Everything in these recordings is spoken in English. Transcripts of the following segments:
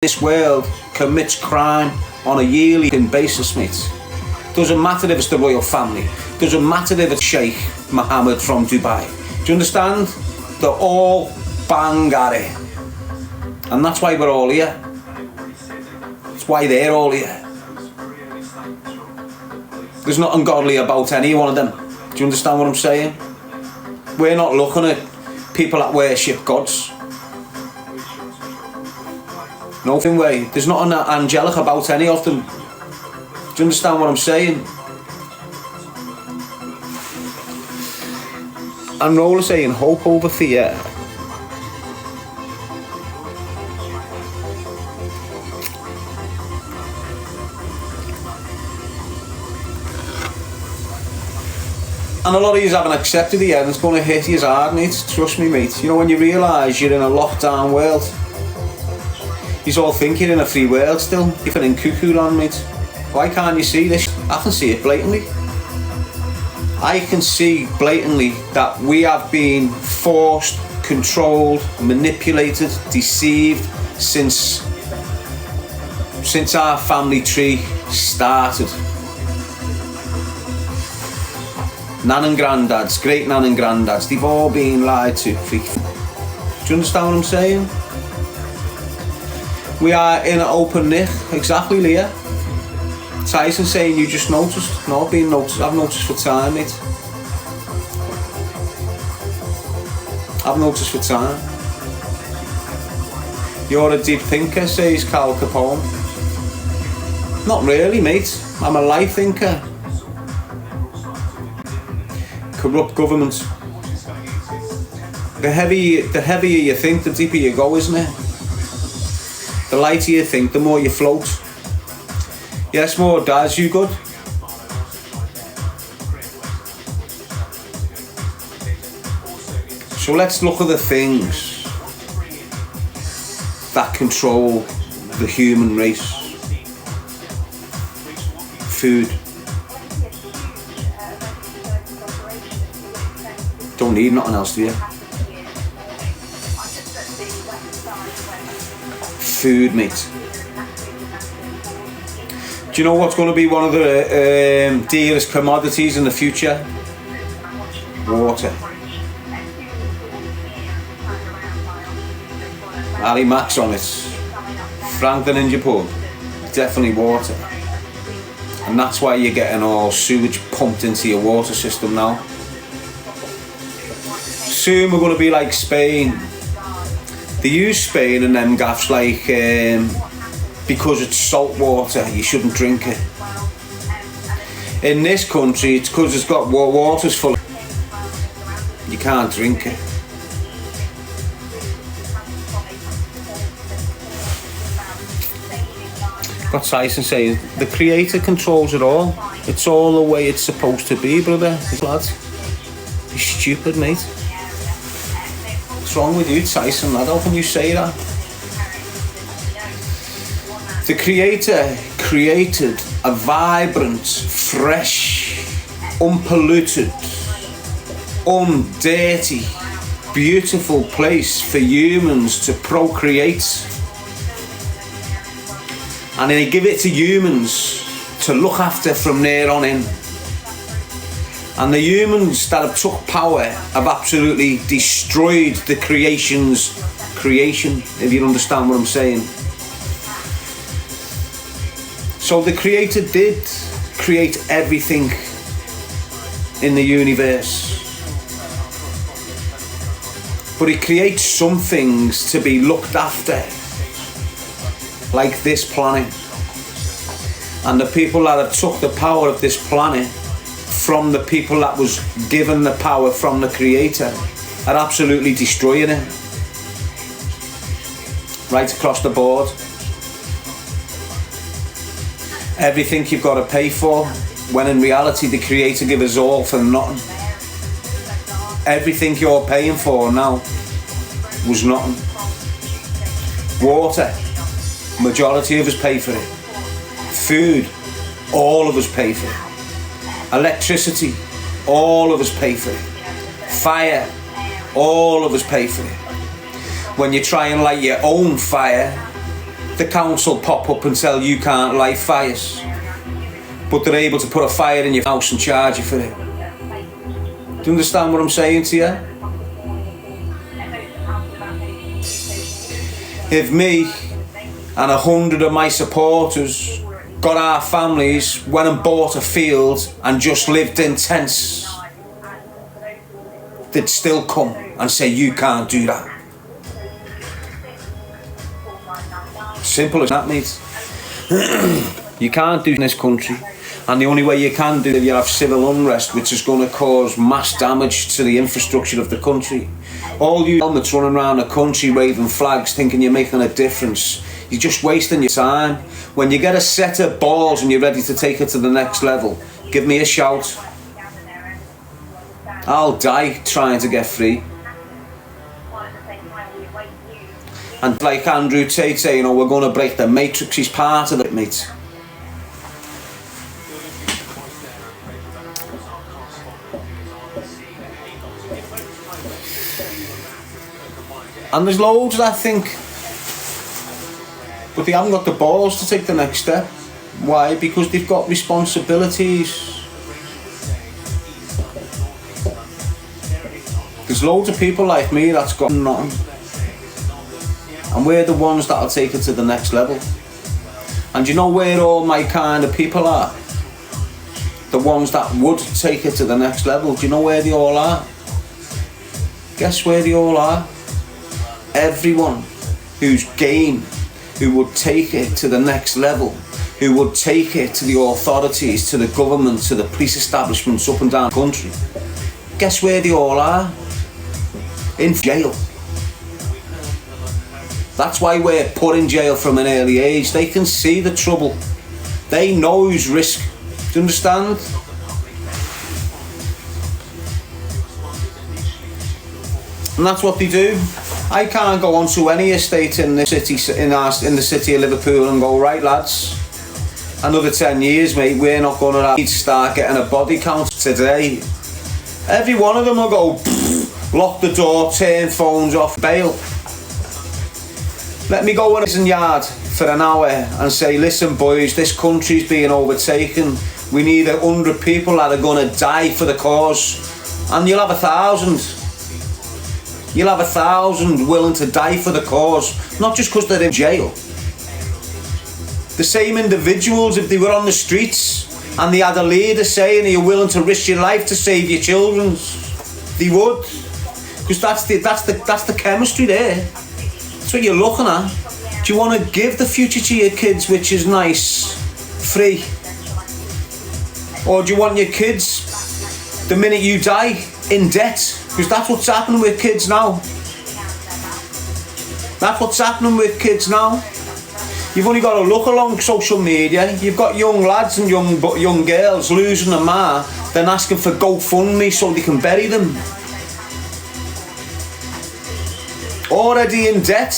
this world commits crime on a yearly basis, mate. Doesn't matter if it's the royal family. Doesn't matter if it's Sheikh Mohammed from Dubai. Do you understand? They're all bang at it. And that's why we're all here. That's why they're all here. There's nothing godly about any one of them. Do you understand what I'm saying? We're not looking at people that worship gods. Nothing way. There's nothing angelic about any of them. Do you understand what I'm saying? And Roller saying hope over fear. And a lot of you haven't accepted it yet, and it's going to hit you hard, mate. Trust me, mate. You know, when you realise you're in a lockdown world, you all think you're in a free world still. You're in cuckoo land, mate. Why can't you see this? I can see it blatantly. I can see blatantly that we have been forced, controlled, manipulated, deceived since our family tree started. Nan and granddads, great nan and granddads, they've all been lied to. Do you understand what I'm saying? We are in an open nick, exactly, Leah. Tyson saying you just noticed. No, I've been noticed. I've noticed for time, mate. I've noticed for time. You're a deep thinker, says Cal Capone. Not really, mate. I'm a light thinker. Corrupt government. The heavier you think, the deeper you go, isn't it? The lighter you think, the more you float. Yes, more does you good. So let's look at the things that control the human race. Food. Don't need nothing else, do you? Food, mate. Do you know what's going to be one of the dearest commodities in the future? Water. Ali Max on it. Frank the Ninja Pub. Definitely water. And that's why you're getting all sewage pumped into your water system now. Soon we're going to be like Spain. They use Spain and them gaffs like because it's salt water, you shouldn't drink it. In this country, it's because it's got water's full. You can't drink it. Got Tyson saying the creator controls it all. It's all the way it's supposed to be, brother. Lad, you're stupid, mate. What's wrong with you, Tyson, lad? How can you say that? The creator created a vibrant, fresh, unpolluted, undirty, beautiful place for humans to procreate. And then he give it to humans to look after from there on in. And the humans that have took power have absolutely destroyed the creation's creation, if you understand what I'm saying. So the creator did create everything in the universe. But he creates some things to be looked after, like this planet. And the people that have took the power of this planet from the people that was given the power from the creator are absolutely destroying it. Right across the board. Everything you've got to pay for, when in reality the creator gave us all for nothing. Everything you're paying for now was nothing. Water, majority of us pay for it. Food, all of us pay for it. Electricity, all of us pay for it. Fire, all of us pay for it. When you try and light your own fire, the council pop up and tell you can't light fires, but they're able to put a fire in your house and charge you for it. Do you understand what I'm saying to you? If me and 100 of my supporters got our families, went and bought a field and just lived in tents, they'd still come and say you can't do that. Simple as that, mate. You can't do it in this country, and the only way you can do it, you have civil unrest, which is going to cause mass damage to the infrastructure of the country. All you helmets running around the country waving flags thinking you're making a difference, you're just wasting your time. When you get a set of balls and you're ready to take it to the next level, give me a shout. I'll die trying to get free. And like Andrew Tate saying, we're going to break the matrix, he's part of it, mate. And there's loads that think, but they haven't got the balls to take the next step. Why? Because they've got responsibilities. There's loads of people like me that's got nothing. And we're the ones that'll take it to the next level. And you know where all my kind of people are? The ones that would take it to the next level. Do you know where they all are? Guess where they all are? Everyone who's game, who would take it to the next level, who would take it to the authorities, to the government, to the police establishments up and down the country. Guess where they all are? In jail. That's why we're put in jail from an early age. They can see the trouble. They know who's risk. Do you understand? And that's what they do. I can't go onto any estate in the city in the city of Liverpool and go, right lads, another 10 years, mate, we're not going to need to start getting a body count today. Every one of them will go, lock the door, turn phones off, bail. Let me go in a prison yard for an hour and say, listen boys, this country's being overtaken. We need 100 people that are going to die for the cause. And you'll have 1,000. You'll have 1,000 willing to die for the cause. Not just because they're in jail. The same individuals, if they were on the streets and they had a leader saying, are you willing to risk your life to save your children? They would. Because that's the chemistry there. That's what you're looking at. Do you want to give the future to your kids, which is nice, free? Or do you want your kids, the minute you die, in debt? Because that's what's happening with kids now. That's what's happening with kids now. You've only got to look along social media. You've got young lads and young girls losing their ma, then asking for GoFundMe so they can bury them. Already in debt,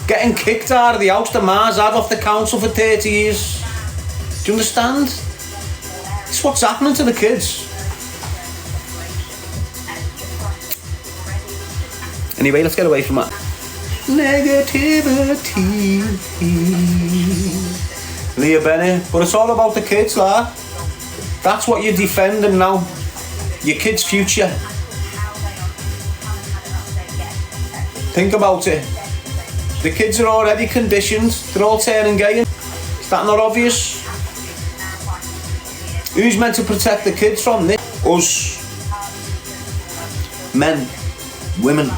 getting kicked out of the house the ma's had off the council for 30 years. Do you understand? It's what's happening to the kids. Anyway, let's get away from that. Negativity. Leah Bennett. But it's all about the kids, lad. That's what you're defending now. Your kids' future. Think about it. The kids are already conditioned. They're all turning gay. Is that not obvious? Who's meant to protect the kids from this? Us. Men. Women.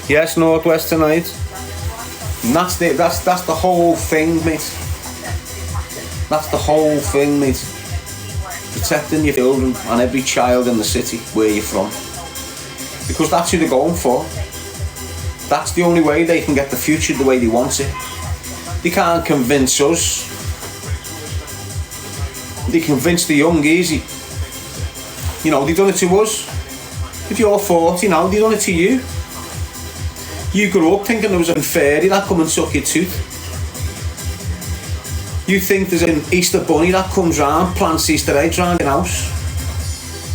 Yes, Northwest tonight. And that's the whole thing, mate. That's the whole thing, mate. Protecting your children and every child in the city where you're from. Because that's who they're going for. That's the only way they can get the future the way they want it. They can't convince us. They convince the young easy. You know, they've done it to us. If you're 40 now, they've done it to you. You grew up thinking there was a fairy that come and suck your tooth. You think there's an Easter bunny that comes round, plants Easter eggs round your house.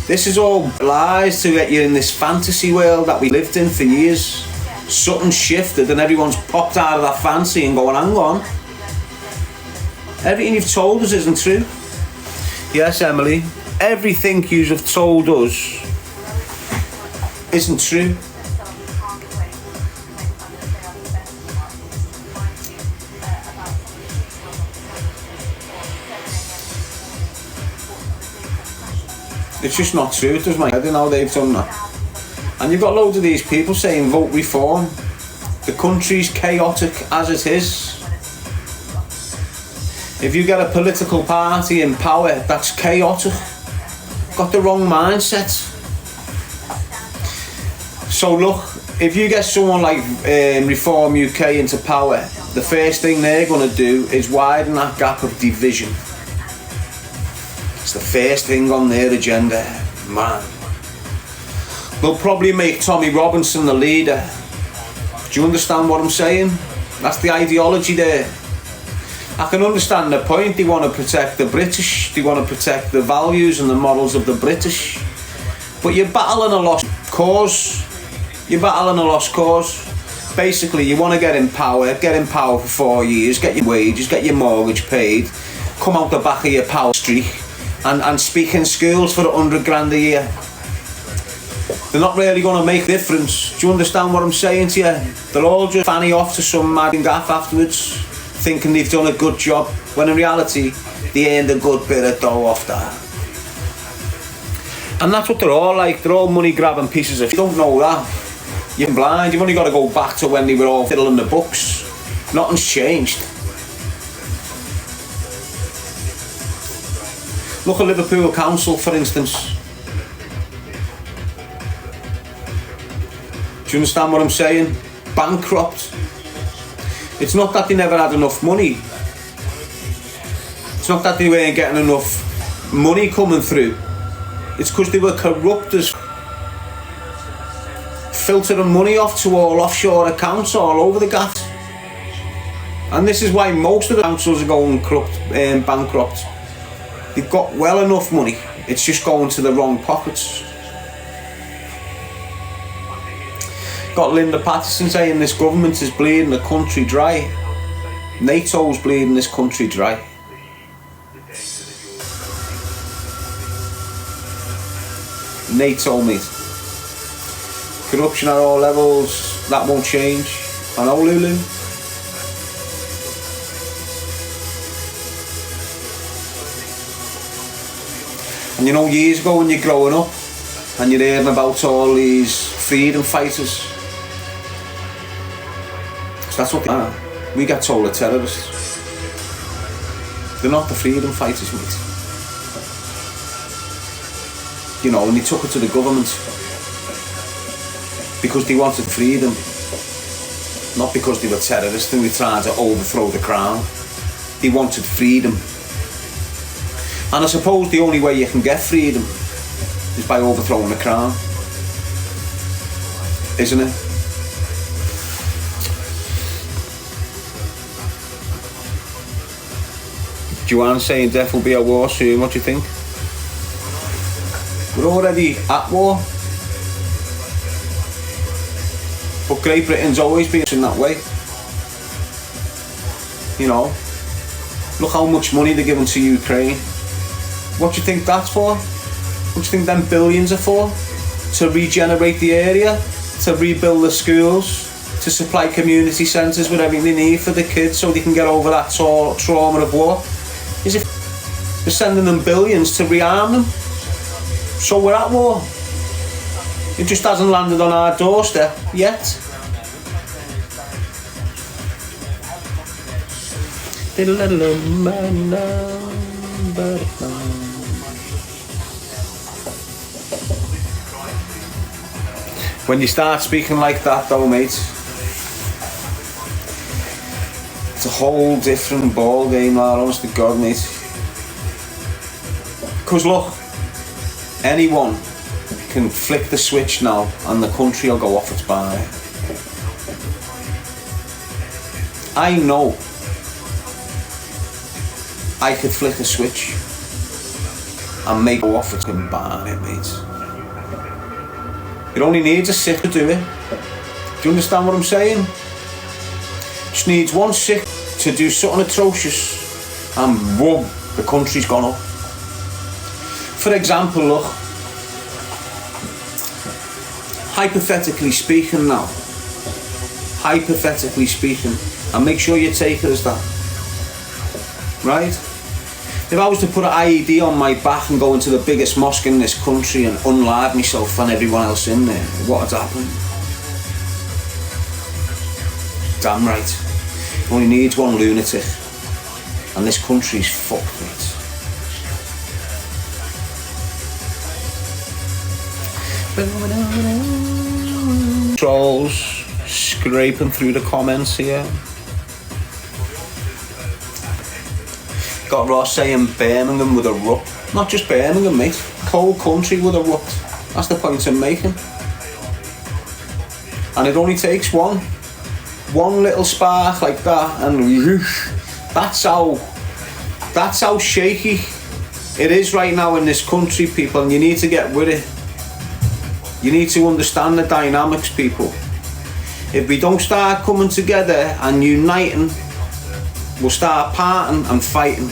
This is all lies to get you in this fantasy world that we lived in for years. something's shifted and everyone's popped out of that fancy and going, hang on, everything you've told us isn't true. Yes, Emily, everything you have told us isn't true. It's just not true. It does my head in how they've done that. And you've got loads of these people saying vote reform. The country's chaotic as it is. If you get a political party in power that's chaotic, got the wrong mindset. So look, if you get someone like Reform UK into power, the first thing they're going to do is widen that gap of division. It's the first thing on their agenda, man. They'll probably make Tommy Robinson the leader. Do you understand what I'm saying? That's the ideology there. I can understand the point. They want to protect the British. They want to protect the values and the morals of the British. But you're battling a lost cause. You're battling a lost cause. Basically, you want to get in power for 4 years, get your wages, get your mortgage paid, come out the back of your power streak and speak in schools for 100 grand a year. They're not really going to make a difference. Do you understand what I'm saying to you? They're all just fanny off to some mad gaff afterwards, thinking they've done a good job, when in reality, they earned a good bit of dough off that. And that's what they're all like. They're all money grabbing pieces of. If you don't know that, you're blind. You've only got to go back to when they were all fiddling the books. Nothing's changed. Look at Liverpool Council, for instance. Do you understand what I'm saying? Bankrupt. It's not that they never had enough money. It's not that they weren't getting enough money coming through. It's because they were corrupt as filtering money off to all offshore accounts all over the gaff. And this is why most of the councils are going bankrupt. They've got well enough money, it's just going to the wrong pockets. Got Linda Patterson saying this government is bleeding the country dry. NATO's bleeding this country dry. NATO, mate. Corruption at all levels, that won't change. I know, Lulu. And you know, years ago when you're growing up and you're hearing about all these freedom fighters, so that's what they are. We get told they're terrorists. They're not the freedom fighters, mate. You know, and they took it to the government because they wanted freedom, not because they were terrorists and we were trying to overthrow the crown. They wanted freedom. And I suppose the only way you can get freedom is by overthrowing the crown, isn't it? Joanne saying death will be a war soon. What do you think? We're already at war. But Great Britain's always been in that way. You know, look how much money they're giving to Ukraine. What do you think that's for? What do you think them billions are for? To regenerate the area, to rebuild the schools, to supply community centres with everything they need for the kids so they can get over that trauma of war. Is it they're sending them billions to rearm them? So we're at war. It just hasn't landed on our doorstep yet. When you start speaking like that though, mate, it's a whole different ball game, honest to God, mate. Because look, anyone can flick the switch now and the country will go off its bar. I know I could flick a switch and make it go off its bar, mate. It only needs a sip to do it. Do you understand what I'm saying? Just needs one sick to do something atrocious and boom, the country's gone up. For example, look, hypothetically speaking now, and make sure you take it as that, right? If I was to put an IED on my back and go into the biggest mosque in this country and unlive myself and everyone else in there, what would happen? Damn right. It only needs one lunatic. And this country's fucked, mate. Trolls scraping through the comments here. Got Ross saying Birmingham would erupt. Not just Birmingham, mate. Whole country would erupt. That's the point I'm making. And it only takes one little spark like that, and that's how shaky it is right now in this country, people. And you need to get with it. You need to understand the dynamics, people. If we don't start coming together and uniting, we'll start parting and fighting.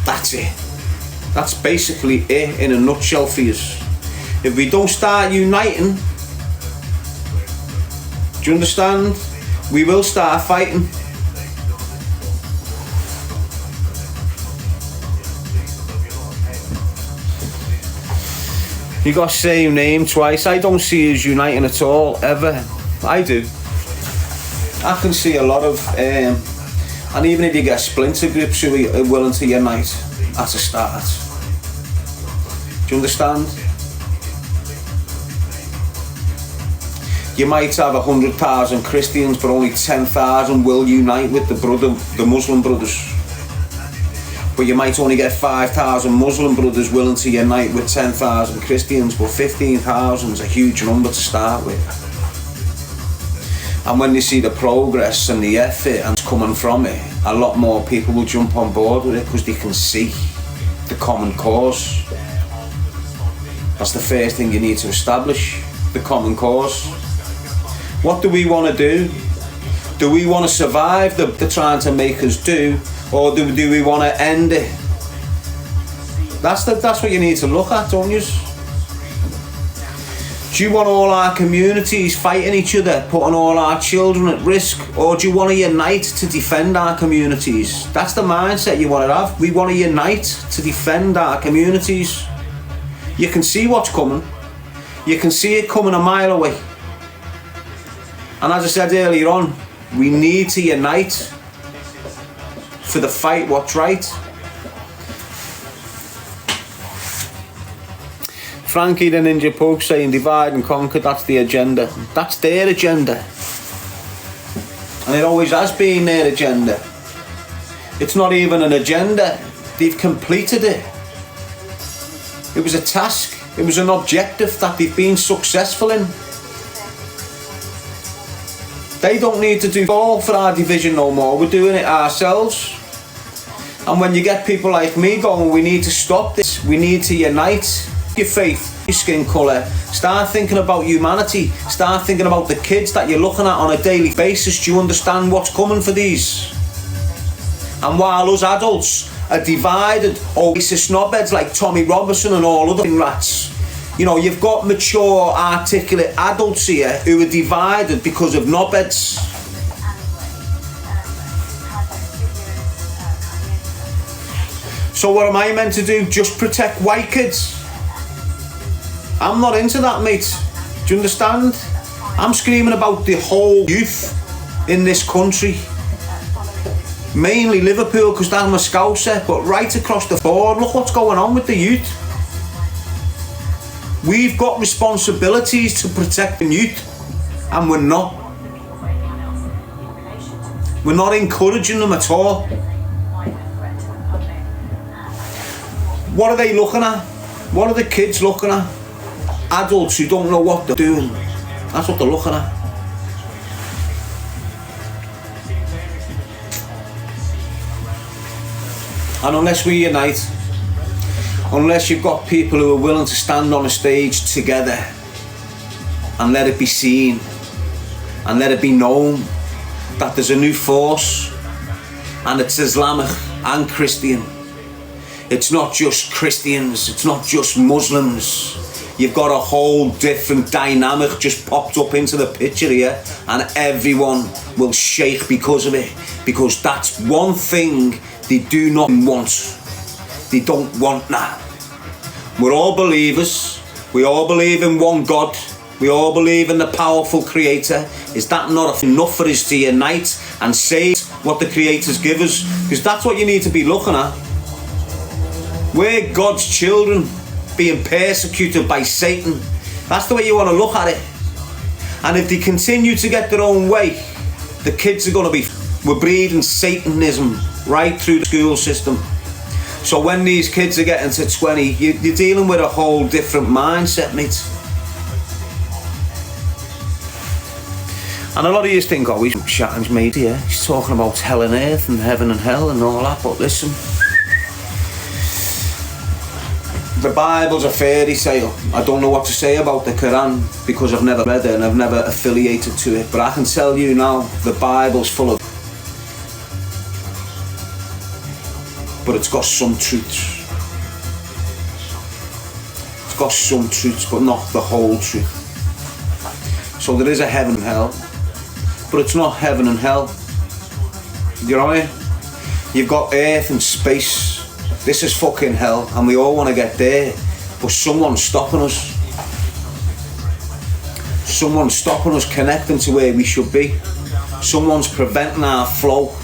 That's it. That's basically it in a nutshell for you. If we don't start uniting, do you understand? We will start fighting. You got the same name twice. I don't see us uniting at all, ever. I do. I can see a lot of, and even if you get splinter groups who are willing to unite, that's a start. Do you understand? You might have 100,000 Christians, but only 10,000 will unite with the Muslim brothers. But you might only get 5,000 Muslim brothers willing to unite with 10,000 Christians, but 15,000 is a huge number to start with. And when they see the progress and the effort and coming from it, a lot more people will jump on board with it because they can see the common cause. That's the first thing you need to establish, the common cause. What do we want to do? Do we want to survive the trying to make us do, or do we want to end it? That's what you need to look at, don't you? Do you want all our communities fighting each other, putting all our children at risk, or do you want to unite to defend our communities? That's the mindset you want to have. We want to unite to defend our communities. You can see what's coming. You can see it coming a mile away. And as I said earlier on, we need to unite for the fight what's right. Frankie the Ninja Poke saying divide and conquer, that's the agenda. That's their agenda. And it always has been their agenda. It's not even an agenda. They've completed it. It was a task. It was an objective that they've been successful in. They don't need to do all for our division no more. We're doing it ourselves. And when you get people like me going, we need to stop this. We need to unite. Your faith, your skin colour. Start thinking about humanity. Start thinking about the kids that you're looking at on a daily basis. Do you understand what's coming for these? And while us adults are divided over snobheads like Tommy Robinson and all other rats, you know, you've got mature, articulate adults here who are divided because of knobheads. So what am I meant to do? Just protect white kids? I'm not into that, mate. Do you understand? I'm screaming about the whole youth in this country. Mainly Liverpool, because I'm a Scouser, but right across the board, look what's going on with the youth. We've got responsibilities to protect the youth, and we're not. We're not encouraging them at all. What are they looking at? What are the kids looking at? Adults who don't know what they're doing. That's what they're looking at. And unless we unite, unless you've got people who are willing to stand on a stage together and let it be seen and let it be known that there's a new force, and it's Islamic and Christian. It's not just Christians, it's not just Muslims. You've got a whole different dynamic just popped up into the picture here, and everyone will shake because of it, because that's one thing they do not want. They don't want that. We're all believers. We all believe in one God. We all believe in the powerful Creator. Is that not enough for us to unite and say what the Creator's give us? Because that's what you need to be looking at. We're God's children being persecuted by Satan. That's the way you want to look at it. And if they continue to get their own way, the kids are going to be... We're breeding Satanism right through the school system. So when these kids are getting to 20, you're dealing with a whole different mindset, mate. And a lot of you think, oh, he's chatting, mate, here. He's talking about hell and earth and heaven and hell and all that. But listen, the Bible's a fairy tale. I don't know what to say about the Quran because I've never read it and I've never affiliated to it. But I can tell you now, the Bible's full of... But it's got some truths. It's got some truths, but not the whole truth. So there is a heaven and hell, but it's not heaven and hell. You know what I mean? You've got earth and space. This is fucking hell, and we all want to get there, but someone's stopping us. Someone's stopping us connecting to where we should be. Someone's preventing our flow.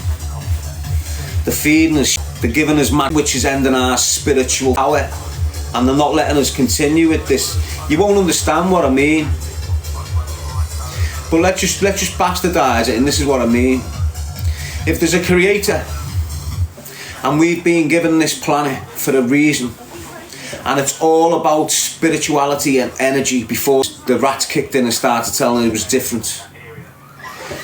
They're feeding us. They're giving us mad, which is ending our spiritual power, and they're not letting us continue with this. You won't understand what I mean, but let's just bastardize it, and this is what I mean. If there's a creator, and we've been given this planet for a reason, and it's all about spirituality and energy, before the rats kicked in and started telling it was different.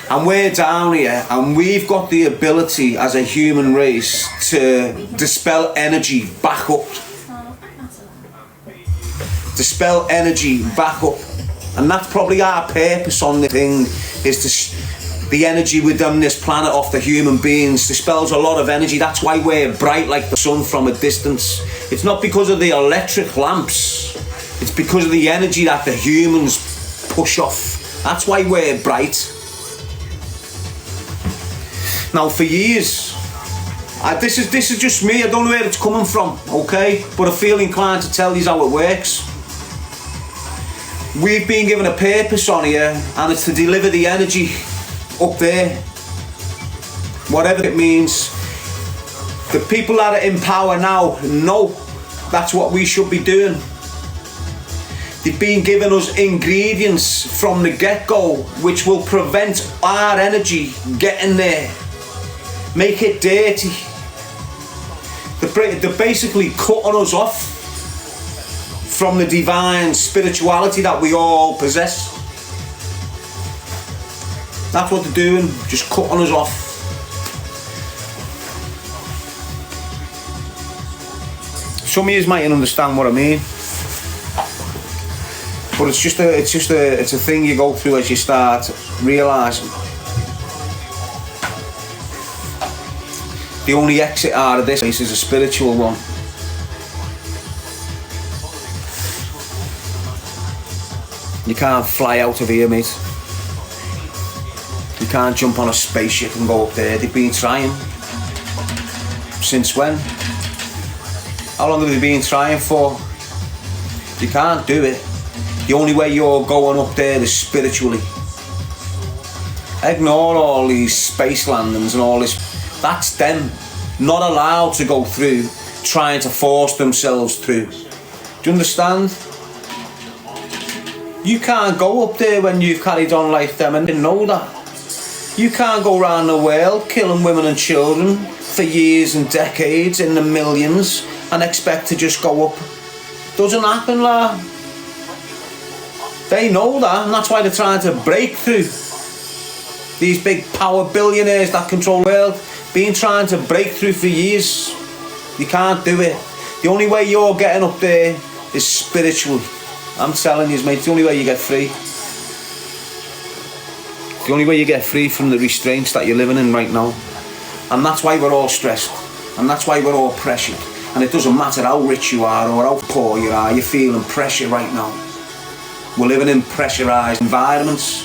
And we're down here, and we've got the ability as a human race to dispel energy back up. Dispel energy back up. And that's probably our purpose on the thing, is to the energy within this planet off the human beings dispels a lot of energy. That's why we're bright like the sun from a distance. It's not because of the electric lamps. It's because of the energy that the humans push off. That's why we're bright. Now, for years, this is just me. I don't know where it's coming from, okay? But I feel inclined to tell you how it works. We've been given a purpose on here, and it's to deliver the energy up there. Whatever it means. The people that are in power now know that's what we should be doing. They've been giving us ingredients from the get-go which will prevent our energy getting there. Make it dirty. They're basically cutting us off from the divine spirituality that we all possess. That's what they're doing, just cutting us off. Some of you mightn't understand what I mean, but it's a thing you go through as you start realising. The only exit out of this place is a spiritual one. You can't fly out of here, mate. You can't jump on a spaceship and go up there. They've been trying. Since when? How long have they been trying for? You can't do it. The only way you're going up there is spiritually. Ignore all these space landings and all this. That's them not allowed to go through, trying to force themselves through. Do you understand? You can't go up there when you've carried on like them and didn't know that. You can't go around the world killing women and children for years and decades in the millions and expect to just go up. Doesn't happen, lad. They know that, and that's why they're trying to break through. These big power billionaires that control the world, been trying to break through for years. You can't do it. The only way you're getting up there is spiritually. I'm telling you, mate, it's the only way you get free. The only way you get free from the restraints that you're living in right now. And that's why we're all stressed. And that's why we're all pressured. And it doesn't matter how rich you are or how poor you are, you're feeling pressure right now. We're living in pressurised environments.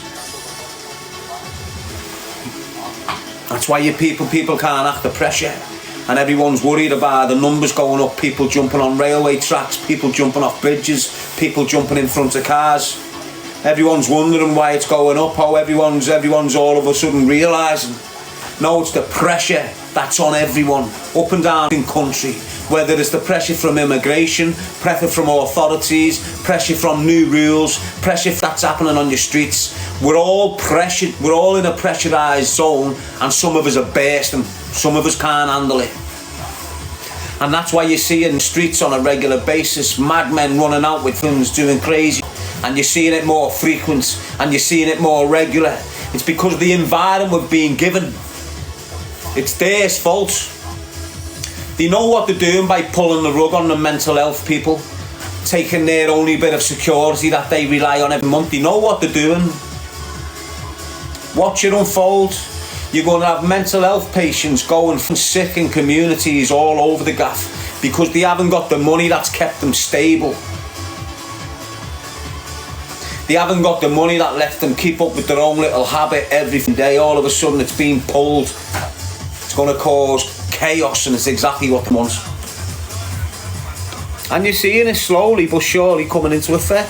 That's why people can't act the pressure. And everyone's worried about the numbers going up, people jumping on railway tracks, people jumping off bridges, people jumping in front of cars. Everyone's wondering why it's going up, how everyone's all of a sudden realising. No, it's the pressure that's on everyone, up and down in country. Whether it's the pressure from immigration, pressure from authorities, pressure from new rules, pressure that's happening on your streets. We're all pressured, we're all in a pressurised zone, and some of us are bursting, some of us can't handle it. And that's why you see in the streets on a regular basis, madmen running out with guns doing crazy, and you're seeing it more frequent, and you're seeing it more regular. It's because of the environment we've been given. It's their fault. They know what they're doing by pulling the rug on the mental health people, taking their only bit of security that they rely on every month. They know what they're doing. Watch it unfold. You're going to have mental health patients going from sick in communities all over the gaff because they haven't got the money that's kept them stable. They haven't got the money that lets them keep up with their own little habit every day. All of a sudden it's being pulled. It's going to cause chaos, and it's exactly what they want. And you're seeing it slowly but surely coming into effect.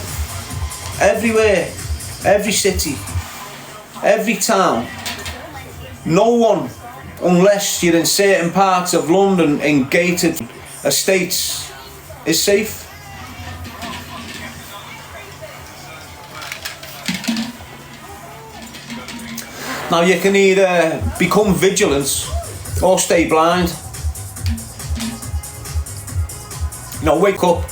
Everywhere, every city, every town. No one, unless you're in certain parts of London in gated estates, is safe. Now you can either become vigilant or stay blind. You know, wake up.